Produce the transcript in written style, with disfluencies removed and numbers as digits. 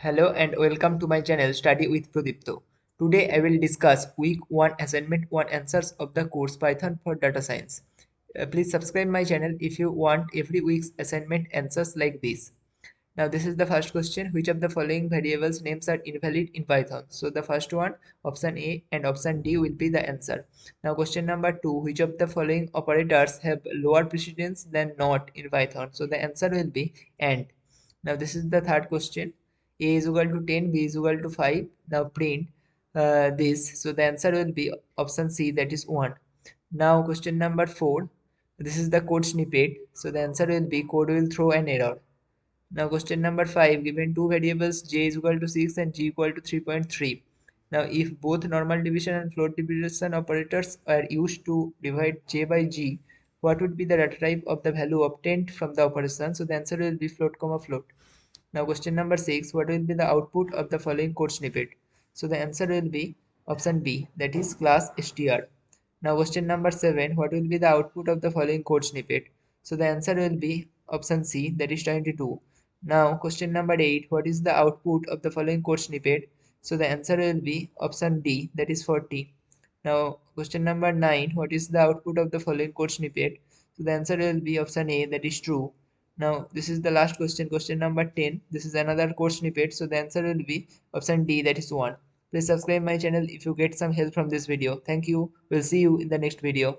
Hello and welcome to my channel Study with Pradipto. Today I will discuss week 1 assignment 1 answers of the course Python for Data Science. Please subscribe my channel if you want every week's assignment answers like this. Now this is the first question. Which of the following variables names are invalid in Python? So the first one, option A and option D will be the answer. Now question number 2. Which of the following operators have lower precedence than not in Python? So the answer will be AND. Now this is the third question. A is equal to 10, B is equal to 5. Now print this. So the answer will be option C, that is 1. Now question number 4. This is the code snippet. So the answer will be code will throw an error. Now question number 5, given two variables j is equal to 6 and g equal to 3.3. Now if both normal division and float division operators are used to divide j by g, what would be the data type of the value obtained from the operation? So the answer will be float comma float. Now question number 6, what will be the output of the following code snippet? So the answer will be option B, that is class str. Now question number 7, what will be the output of the following code snippet? So the answer will be option C, that is 22. Now question number 8, what is the output of the following code snippet? So the answer will be option D, that is 40. Now question number 9, what is the output of the following code snippet? So the answer will be option A, that is true. Now this is the last question, question number 10. This is another code snippet, so the answer will be option D, that is 1. Please subscribe my channel if you get some help from this video. Thank you. We'll see you in the next video.